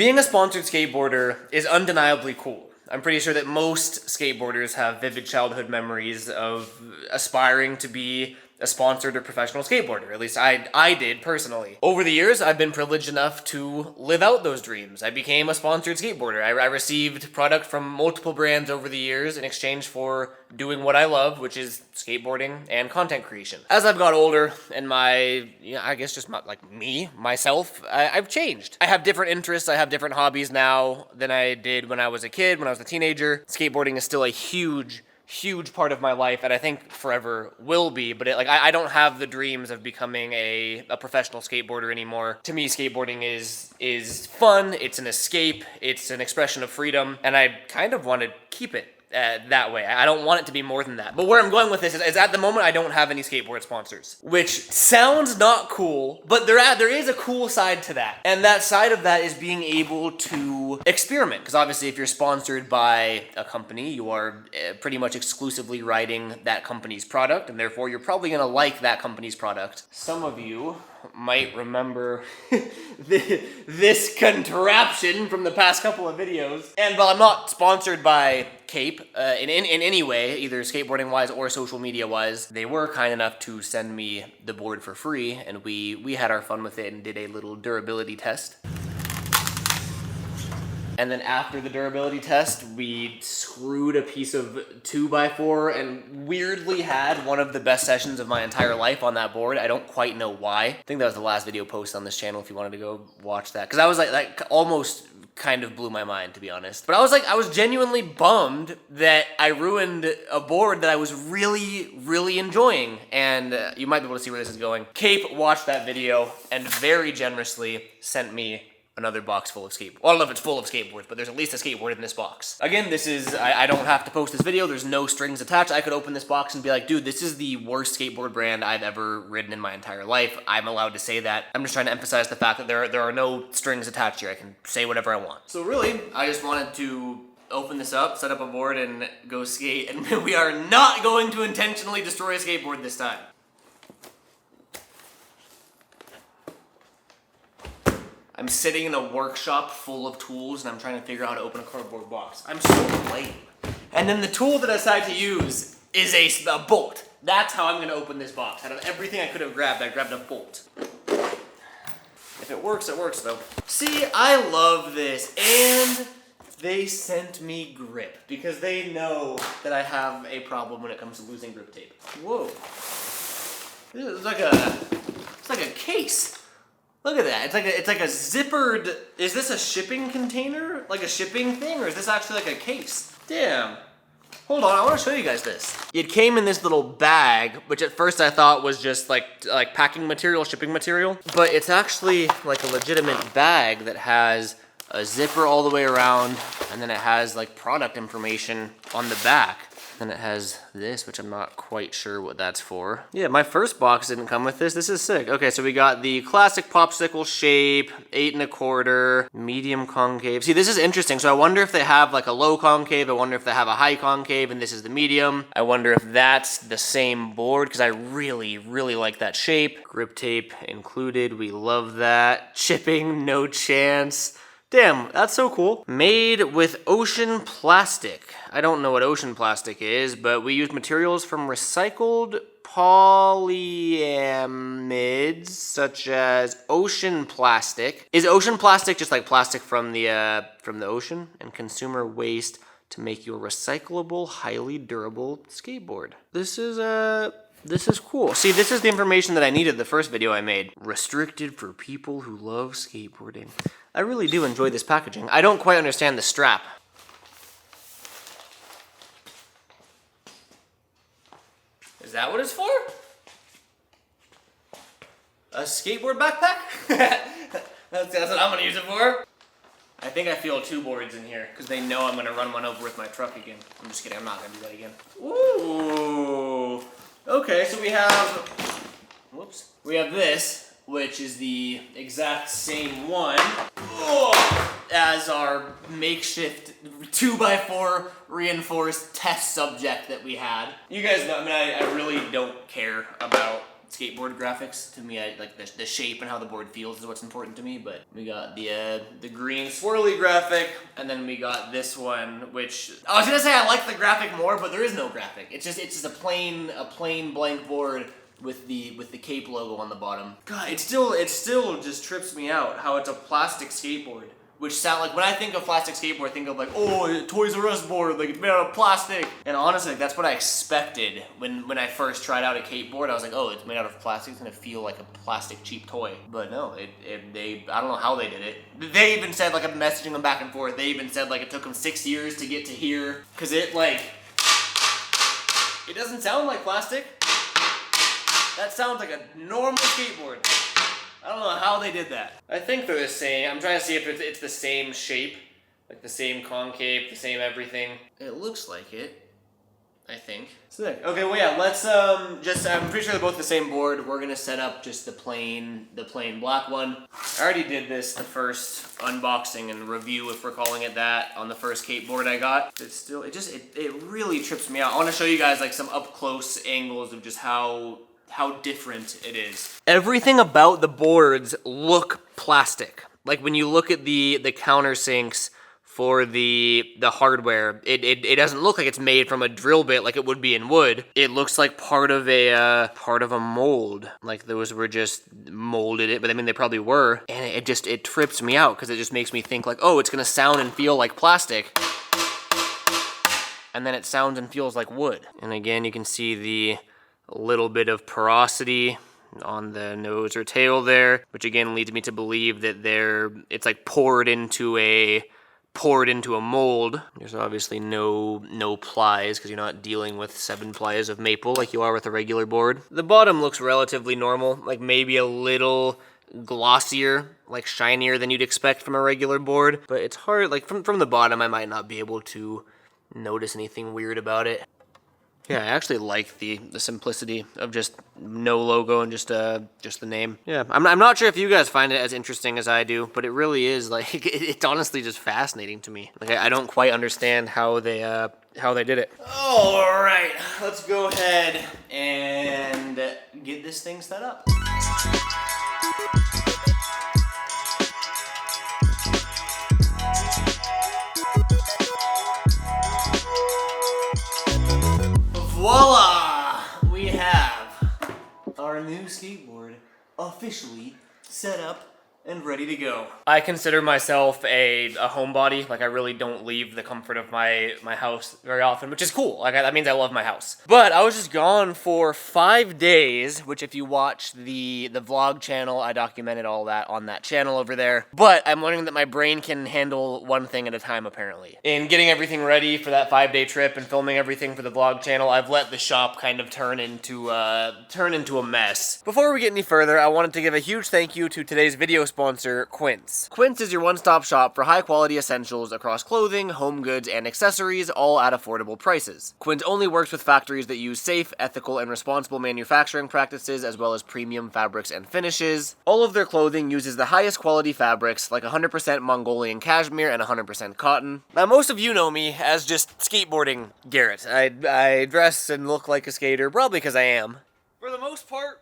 Being a sponsored skateboarder is undeniably cool. I'm pretty sure that most skateboarders have vivid childhood memories of aspiring to be a sponsored or professional skateboarder. At least I did personally. Over the years, I've been privileged enough to live out those dreams. I became a sponsored skateboarder. I received product from multiple brands over the years in exchange for doing what I love, which is skateboarding and content creation. As I've got older and myself, I've changed. I have different interests, I have different hobbies now than I did when I was a kid, when I was a teenager. Skateboarding is still a huge part of my life, and I think forever will be, but I don't have the dreams of becoming a professional skateboarder anymore. To me, skateboarding is fun, it's an escape, it's an expression of freedom, and I kind of want to keep it that way. I don't want it to be more than that. But where I'm going with this is at the moment I don't have any skateboard sponsors, which sounds not cool, but there is a cool side to that. And that side of that is being able to experiment, because obviously if you're sponsored by a company, you are pretty much exclusively riding that company's product, and therefore you're probably going to like that company's product. Some of you might remember this contraption from the past couple of videos. And while I'm not sponsored by Cape in any way, either skateboarding wise or social media wise, they were kind enough to send me the board for free, and we had our fun with it and did a little durability test. And then after the durability test, we screwed a piece of 2x4 and weirdly had one of the best sessions of my entire life on that board. I don't quite know why. I think that was the last video post on this channel if you wanted to go watch that. Because I was like almost kind of blew my mind, to be honest. But I was genuinely bummed that I ruined a board that I was really enjoying. And you might be able to see where this is going. Cape watched that video and very generously sent me another box full of skateboards. Well, I don't know if it's full of skateboards, but there's at least a skateboard in this box. Again, this is, I don't have to post this video. There's no strings attached. I could open this box and be like, dude, this is the worst skateboard brand I've ever ridden in my entire life. I'm allowed to say that. I'm just trying to emphasize the fact that there are no strings attached here. I can say whatever I want. So really, I just wanted to open this up, set up a board, and go skate. And we are not going to intentionally destroy a skateboard this time. I'm sitting in a workshop full of tools and I'm trying to figure out how to open a cardboard box. I'm so lame. And then the tool that I decided to use is a bolt. That's how I'm gonna open this box. Out of everything I could have grabbed, I grabbed a bolt. If it works though. See, I love this. And they sent me grip because they know that I have a problem when it comes to losing grip tape. Whoa. This is like a case. Look at that. It's like a zippered. Is this a shipping container? Like a shipping thing? Or is this actually like a case? Damn. Hold on, I want to show you guys this. It came in this little bag, which at first I thought was just like packing material, shipping material. But it's actually like a legitimate bag that has a zipper all the way around, and then it has like product information on the back. Then it has this, which I'm not quite sure what that's for. Yeah, my first box didn't come with this. This is sick. Okay, so we got the classic popsicle shape, 8 1/4, medium concave. See, this is interesting. So I wonder if they have like a low concave. I wonder if they have a high concave, and this is the medium. I wonder if that's the same board, because I really like that shape. Grip tape included. We love that. Shipping, no chance. Damn, that's so cool. Made with ocean plastic. I don't know what ocean plastic is, but we use materials from recycled polyamides, such as ocean plastic. Is ocean plastic just like plastic from the ocean? And consumer waste to make your recyclable, highly durable skateboard. This is cool. See, this is the information that I needed the first video I made. Restricted for people who love skateboarding. I really do enjoy this packaging. I don't quite understand the strap. Is that what it's for? A skateboard backpack? That's what I'm gonna use it for. I think I feel 2 boards in here because they know I'm gonna run one over with my truck again. I'm just kidding, I'm not gonna do that again. Ooh. Okay, so we have this, which is the exact same one as our makeshift 2x4 reinforced test subject that we had. You guys know, I mean, I really don't care about skateboard graphics. To me, I like the shape and how the board feels is what's important to me. But we got the green swirly graphic, and then we got this one, which I was gonna say I like the graphic more, but there is no graphic. It's just a plain blank board with the Cape logo on the bottom. God, it still just trips me out how it's a plastic skateboard. Which sound like, when I think of plastic skateboard, I think of like, oh, Toys R Us board, like it's made out of plastic. And honestly, that's what I expected when I first tried out a Cape board. I was like, oh, it's made out of plastic, it's gonna feel like a plastic cheap toy. But no, I don't know how they did it. They even said, like, I'm messaging them back and forth, they even said like it took them 6 years to get to here. Cause it doesn't sound like plastic. That sounds like a normal skateboard. I don't know how they did that. I think they're the same. I'm trying to see if it's the same shape. Like the same concave, the same everything. It looks like it. I think. Sick. Okay, well yeah, let's I'm pretty sure they're both the same board. We're gonna set up just the plain black one. I already did this, the first unboxing and review, if we're calling it that, on the first Cape board I got. It's still, it really trips me out. I wanna show you guys like some up close angles of just how different it is. Everything about the boards look plastic. Like when you look at the countersinks for the hardware, it doesn't look like it's made from a drill bit like it would be in wood. It looks like part of a mold. Like those were just molded it, but I mean they probably were. And it trips me out because it just makes me think like, oh, it's gonna sound and feel like plastic. And then it sounds and feels like wood. And again, you can see the little bit of porosity on the nose or tail there, which again leads me to believe that it's like poured into a mold. There's obviously no plies because you're not dealing with 7 plies of maple like you are with a regular board. The bottom looks relatively normal, like maybe a little glossier, like shinier than you'd expect from a regular board, but it's hard, like from the bottom I might not be able to notice anything weird about it. Yeah, I actually like the simplicity of just no logo and just the name. Yeah, I'm not sure if you guys find it as interesting as I do, but it really is like it's honestly just fascinating to me. Like I don't quite understand how they did it. All right, let's go ahead and get this thing set up. Voila! We have our new skateboard officially set up and ready to go. I consider myself a homebody. Like I really don't leave the comfort of my house very often, which is cool. Like that means I love my house. But I was just gone for 5 days, which if you watch the vlog channel, I documented all that on that channel over there. But I'm learning that my brain can handle one thing at a time apparently. In getting everything ready for that 5-day trip and filming everything for the vlog channel, I've let the shop kind of turn into a mess. Before we get any further, I wanted to give a huge thank you to today's video sponsor, Quince. Quince is your one-stop shop for high-quality essentials across clothing, home goods, and accessories, all at affordable prices. Quince only works with factories that use safe, ethical, and responsible manufacturing practices, as well as premium fabrics and finishes. All of their clothing uses the highest quality fabrics, like 100% Mongolian cashmere and 100% cotton. Now, most of you know me as just skateboarding Garrett. I dress and look like a skater, probably because I am. For the most part,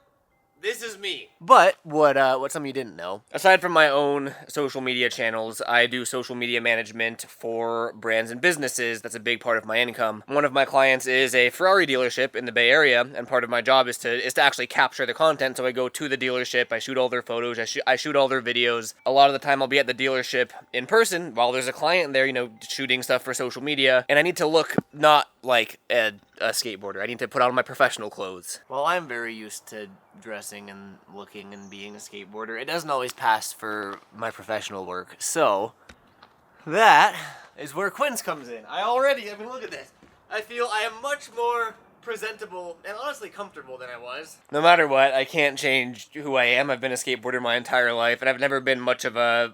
this is me. But what some of you didn't know, aside from my own social media channels, I do social media management for brands and businesses. That's a big part of my income. One of my clients is a Ferrari dealership in the Bay Area, and part of my job is to actually capture the content. So I go to the dealership, I shoot all their photos, I shoot all their videos. A lot of the time I'll be at the dealership in person while there's a client there, you know, shooting stuff for social media, and I need to look not like a skateboarder. I need to put on my professional clothes. Well, I'm very used to dressing and looking and being a skateboarder. It doesn't always pass for my professional work. So, that is where Quince comes in. I mean, look at this. I feel I am much more presentable and honestly comfortable than I was. No matter what, I can't change who I am. I've been a skateboarder my entire life, and I've never been much of a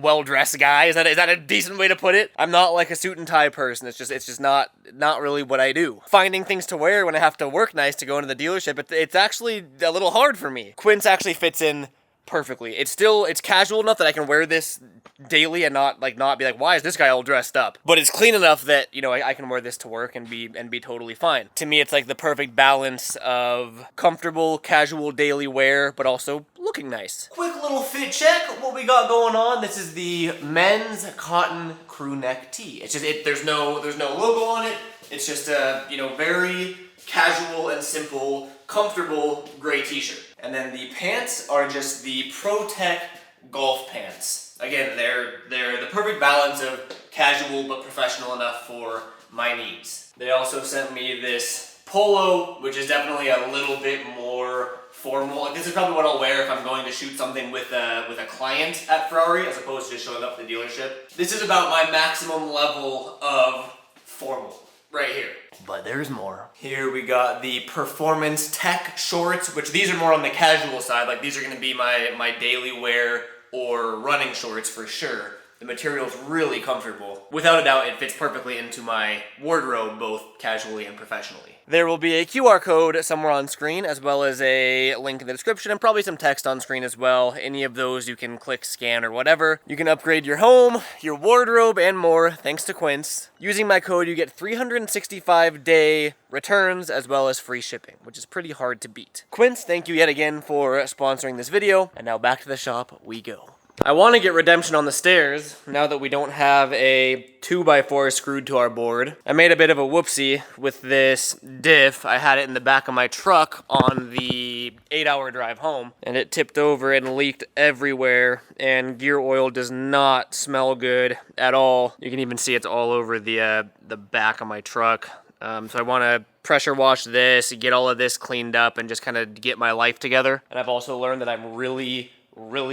well-dressed guy. Is that a decent way to put it? I'm not like a suit and tie person. It's just not really what I do. Finding things to wear when I have to work nice to go into the dealership, it's actually a little hard for me. Quince actually fits in perfectly. It's casual enough that I can wear this daily and not be like, why is this guy all dressed up? But it's clean enough that, you know, I can wear this to work and be totally fine. To me, it's like the perfect balance of comfortable, casual daily wear, but also looking nice. Quick little fit check. What we got going on. This is the men's cotton crew neck tee. It's just there's no logo on it. It's just a, you know, very casual and simple, comfortable gray t-shirt. And then the pants are just the Pro Tech golf pants. Again, they're the perfect balance of casual but professional enough for my needs. They also sent me this polo, which is definitely a little bit more formal. Like, this is probably what I'll wear if I'm going to shoot something with a client at Ferrari, as opposed to just showing up at the dealership. This is about my maximum level of formal right here. But there's more. Here we got the Performance Tech shorts, which these are more on the casual side. Like, these are gonna be my daily wear or running shorts for sure. The material's really comfortable. Without a doubt, it fits perfectly into my wardrobe, both casually and professionally. There will be a QR code somewhere on screen, as well as a link in the description, and probably some text on screen as well. Any of those you can click, scan, or whatever. You can upgrade your home, your wardrobe, and more, thanks to Quince. Using my code, you get 365-day returns, as well as free shipping, which is pretty hard to beat. Quince, thank you yet again for sponsoring this video, and now back to the shop we go. I want to get redemption on the stairs, now that we don't have a 2x4 screwed to our board. I made a bit of a whoopsie with this diff. I had it in the back of my truck on the 8-hour drive home, and it tipped over and leaked everywhere, and gear oil does not smell good at all. You can even see it's all over the back of my truck. So I want to pressure wash this, get all of this cleaned up, and just kind of get my life together. And I've also learned that I'm really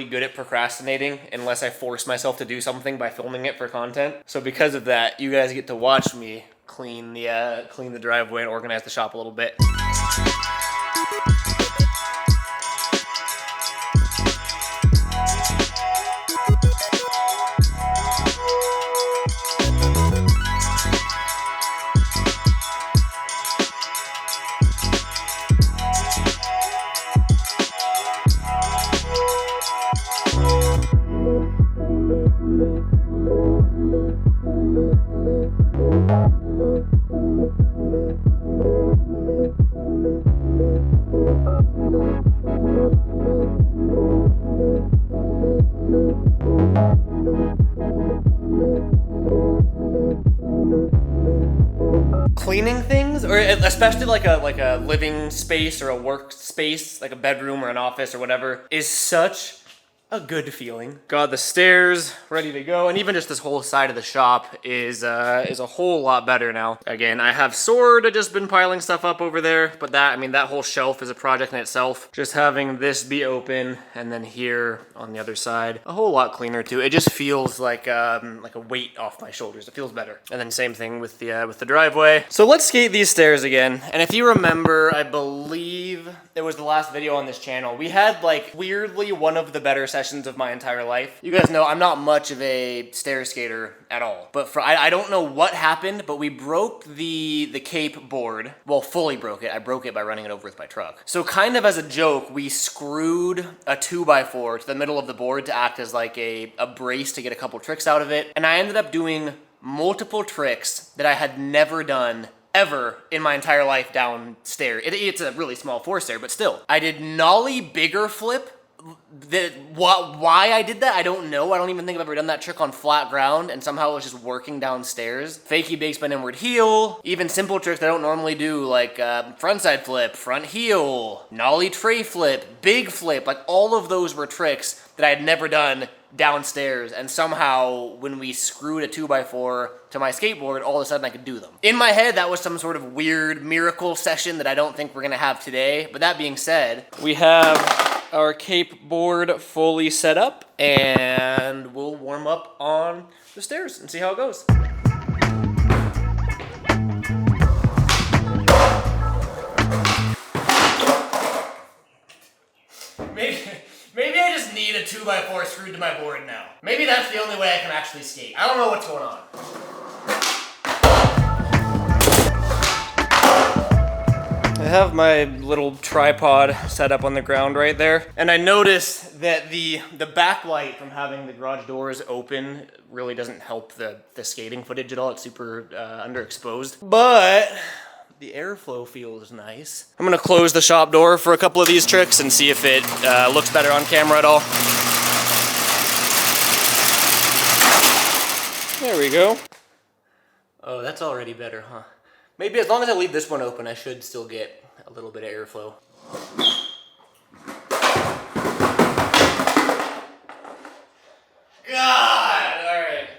good at procrastinating unless I force myself to do something by filming it for content. So because of that, you guys get to watch me clean the driveway and organize the shop a little bit. Cleaning things, or especially like a living space or a work space, like a bedroom or an office or whatever, is such a good feeling. Got the stairs ready to go, and even just this whole side of the shop is a whole lot better now. Again, I have sort of just been piling stuff up over there, but that whole shelf is a project in itself. Just having this be open, and then here on the other side, a whole lot cleaner too. It just feels like a weight off my shoulders. It feels better. And then same thing with the driveway. So let's skate these stairs again. And if you remember, I believe it was the last video on this channel, we had like weirdly one of the better sessions of my entire life. You guys know I'm not much of a stair skater at all, but I don't know what happened, but we broke the cape board. Well, fully broke it. I broke it by running it over with my truck. So kind of as a joke, we screwed a 2x4 to the middle of the board to act as like a brace to get a couple tricks out of it. And I ended up doing multiple tricks that I had never done ever in my entire life downstairs. It's a really small 4-stair, but still. I did nollie bigger flip. Why I did that, I don't know. I don't even think I've ever done that trick on flat ground, and somehow it was just working downstairs. Fakie big spin inward heel. Even simple tricks I don't normally do, like frontside flip, front heel, nollie tray flip, big flip. Like all of those were tricks that I had never done downstairs, and somehow when we screwed a 2x4 to my skateboard, all of a sudden I could do them. In my head, that was some sort of weird miracle session that I don't think we're gonna have today. But that being said, we have our cape board fully set up, and we'll warm up on the stairs and see how it goes. Maybe I just need a 2x4 screwed to my board now. Maybe that's the only way I can actually skate. I don't know what's going on. I have my little tripod set up on the ground right there, and I noticed that the backlight from having the garage doors open really doesn't help the skating footage at all. It's super underexposed. But the airflow feels nice. I'm gonna close the shop door for a couple of these tricks and see if it looks better on camera at all. There we go. Oh, that's already better, huh? Maybe as long as I leave this one open, I should still get a little bit of airflow. God, all right.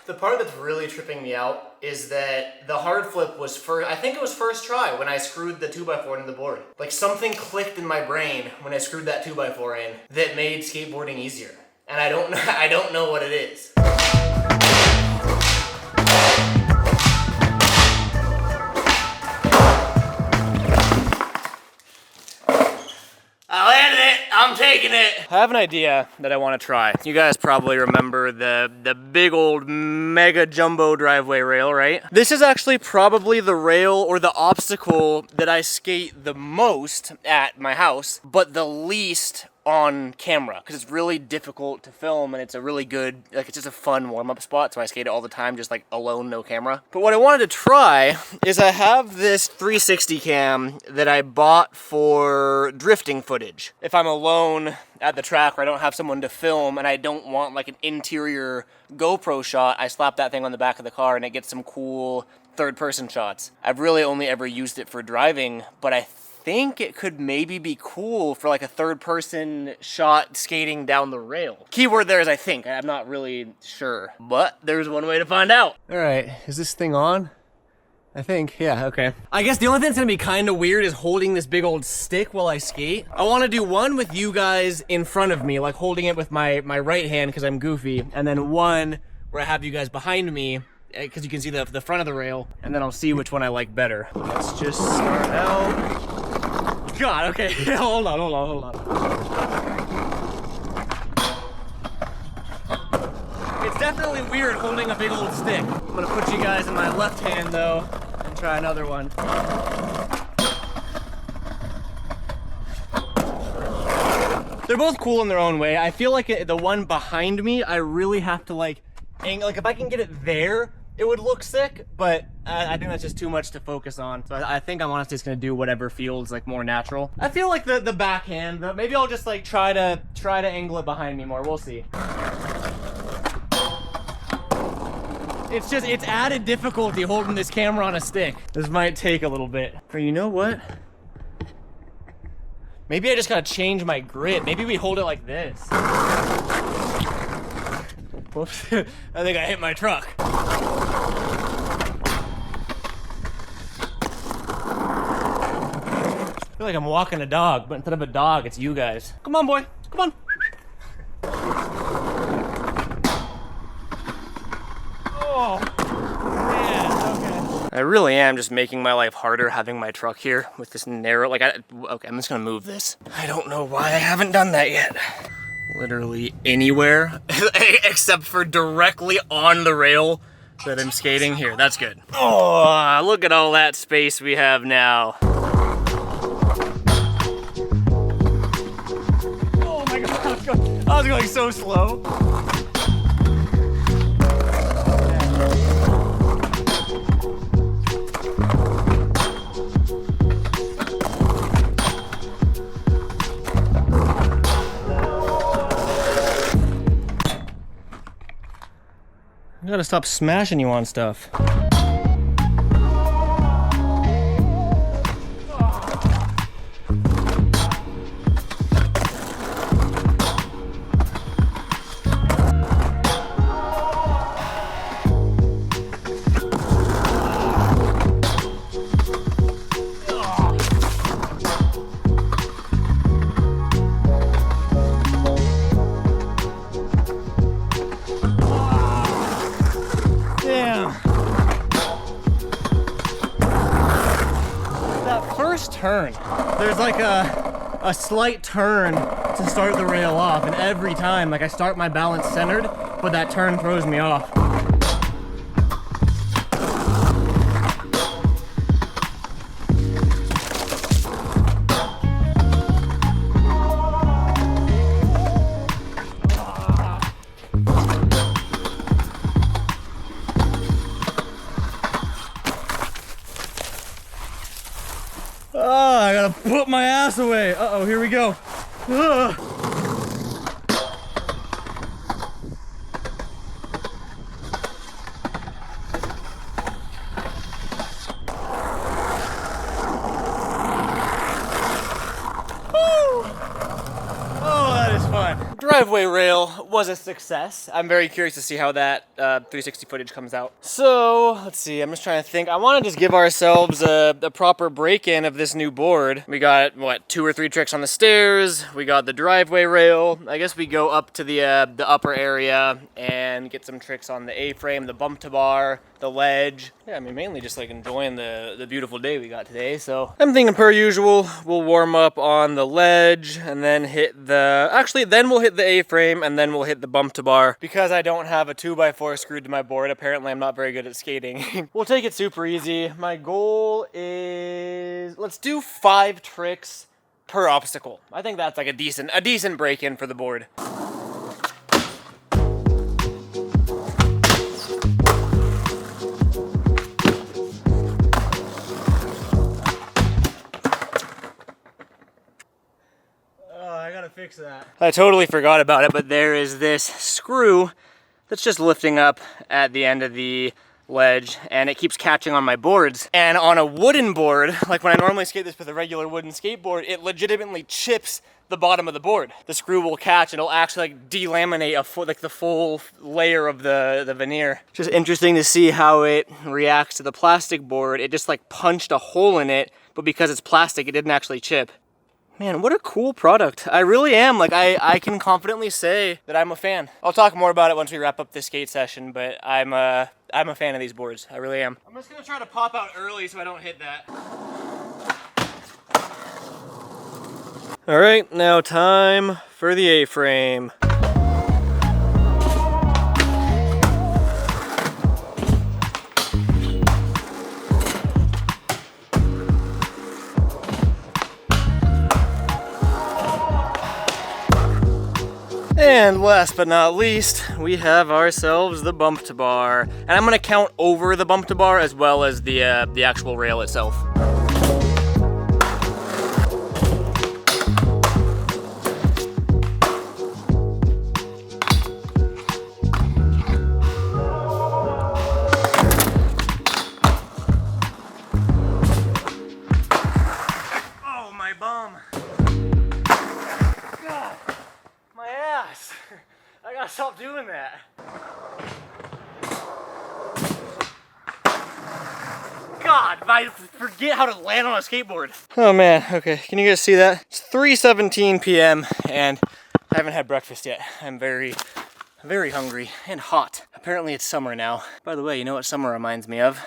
The part that's really tripping me out is that the hard flip was I think it was first try when I screwed the 2x4 into the board. Like something clicked in my brain when I screwed that 2x4 in that made skateboarding easier. And I don't know what it is. I landed it! I'm taking it! I have an idea that I want to try. You guys probably remember the big old mega jumbo driveway rail, right? This is actually probably the rail or the obstacle that I skate the most at my house, but the least on camera, because it's really difficult to film and it's a really good, like, it's just a fun warm-up spot, so I skate it all the time, just like alone, no camera. But what I wanted to try is I have this 360 cam that I bought for drifting footage. If I'm alone at the track where I don't have someone to film and I don't want like an interior GoPro shot, I slap that thing on the back of the car and it gets some cool third-person shots. I've really only ever used it for driving, but I think it could maybe be cool for like a third-person shot skating down the rail. Keyword there is I think. I'm not really sure, but there's one way to find out. All right, is this thing on? I think, yeah, okay. I guess the only thing that's gonna be kind of weird is holding this big old stick while I skate. I wanna do one with you guys in front of me, like holding it with my right hand because I'm goofy, and then one where I have you guys behind me because you can see the front of the rail, and then I'll see which one I like better. Let's just start out. God, okay, hold on. It's definitely weird holding a big old stick. I'm gonna put you guys in my left hand though, and try another one. They're both cool in their own way. I feel like the one behind me, I really have to like angle, like if I can get it there, it would look sick, but I think that's just too much to focus on. So I think I'm honestly just gonna do whatever feels like more natural. I feel like the backhand, but maybe I'll just like try to angle it behind me more. We'll see. It's added difficulty holding this camera on a stick. This might take a little bit. Or you know what? Maybe I just gotta change my grip. Maybe we hold it like this. Whoops, I think I hit my truck. I feel like I'm walking a dog, but instead of a dog, it's you guys. Come on, boy, come on. Oh, man, okay. I really am just making my life harder having my truck here with this narrow, like, okay, I'm just gonna move this. I don't know why I haven't done that yet. Literally anywhere except for directly on the rail that I'm skating here. That's good. Oh, look at all that space we have now. Oh my God, I was going so slow. I gotta stop smashing you on stuff. Turn. There's like a slight turn to start the rail off, and every time, like I start my balance centered, but that turn throws me off. I gotta put my ass away. Uh-oh, here we go. Driveway rail was a success. I'm very curious to see how that 360 footage comes out. So, let's see, I'm just trying to think. I want to just give ourselves a proper break-in of this new board. We got, what, 2 or 3 tricks on the stairs. We got the driveway rail. I guess we go up to the upper area and get some tricks on the A-frame, the bump to bar, the ledge. Yeah, I mean, mainly just like enjoying the beautiful day we got today. So I'm thinking per usual, we'll warm up on the ledge and then hit the, actually then we'll hit the A-frame and then we'll hit the bump to bar. Because I don't have a 2x4 screwed to my board, apparently I'm not very good at skating. We'll take it super easy. My goal is, let's do 5 tricks per obstacle. I think that's like a decent break-in for the board. Fix that. I totally forgot about it, but there is this screw that's just lifting up at the end of the ledge and it keeps catching on my boards. And on a wooden board, like when I normally skate this with a regular wooden skateboard, it legitimately chips the bottom of the board. The screw will catch and it'll actually like delaminate like the full layer of the veneer. Just interesting to see how it reacts to the plastic board. It just like punched a hole in it, but because it's plastic, it didn't actually chip. Man, what a cool product. I really am. Like, I can confidently say that I'm a fan. I'll talk more about it once we wrap up this skate session, but I'm a fan of these boards. I really am. I'm just gonna try to pop out early so I don't hit that. All right, now time for the A-frame. And last but not least, we have ourselves the bump to bar. And I'm gonna count over the bump to bar as well as the actual rail itself. Oh, my bum. God. My ass. I gotta stop doing that. God, I forget how to land on a skateboard. Oh man, okay, can you guys see that? It's 3:17 p.m. and I haven't had breakfast yet. I'm very hungry and hot. Apparently it's summer now. By the way, you know what summer reminds me of?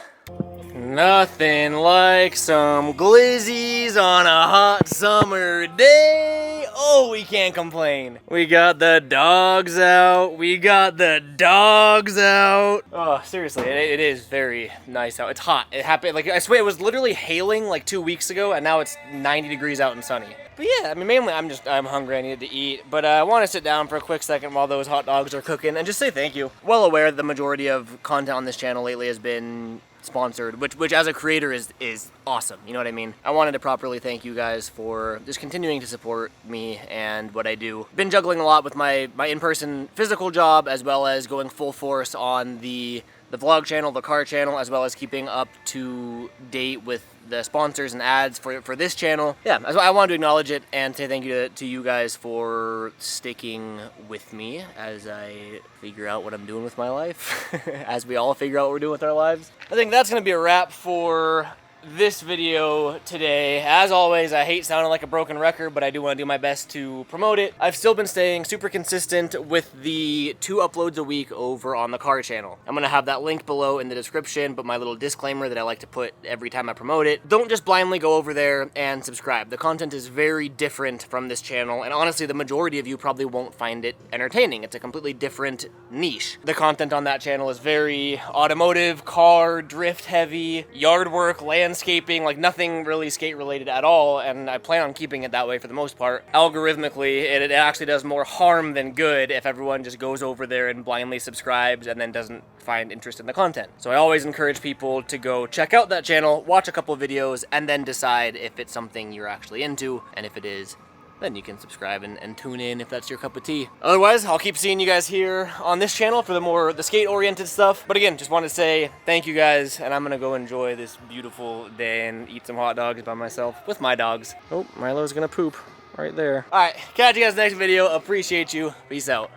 Nothing like some glizzies on a hot summer day. Oh, we can't complain. We got the dogs out. We got the dogs out. Oh, seriously, it is very nice out. It's hot. It happened, like, I swear it was literally hailing like 2 weeks ago and now it's 90 degrees out and sunny. But yeah, I mean, mainly I'm hungry, I needed to eat. But I want to sit down for a quick second while those hot dogs are cooking and just say thank you. Well aware the majority of content on this channel lately has been sponsored, which as a creator is awesome, you know what I mean? I wanted to properly thank you guys for just continuing to support me and what I do. Been juggling a lot with my in-person physical job as well as going full force on the vlog channel, the car channel, as well as keeping up to date with the sponsors and ads for this channel. Yeah, I wanted to acknowledge it and say thank you to you guys for sticking with me as I figure out what I'm doing with my life, as we all figure out what we're doing with our lives. I think that's gonna be a wrap for this video today. As always, I hate sounding like a broken record, but I do want to do my best to promote it. I've still been staying super consistent with the 2 uploads a week over on the car channel. I'm gonna have that link below in the description, but my little disclaimer that I like to put every time I promote it. Don't just blindly go over there and subscribe. The content is very different from this channel, and honestly, the majority of you probably won't find it entertaining. It's a completely different niche. The content on that channel is very automotive, car, drift heavy, yard work, land landscaping, like nothing really skate related at all, and I plan on keeping it that way for the most part. Algorithmically, it actually does more harm than good if everyone just goes over there and blindly subscribes and then doesn't find interest in the content. So I always encourage people to go check out that channel, watch a couple of videos, and then decide if it's something you're actually into, and if it is, then you can subscribe and tune in if that's your cup of tea. Otherwise, I'll keep seeing you guys here on this channel for the skate-oriented stuff. But again, just wanted to say thank you guys, and I'm gonna go enjoy this beautiful day and eat some hot dogs by myself with my dogs. Oh, Milo's gonna poop right there. All right, catch you guys next video. Appreciate you. Peace out.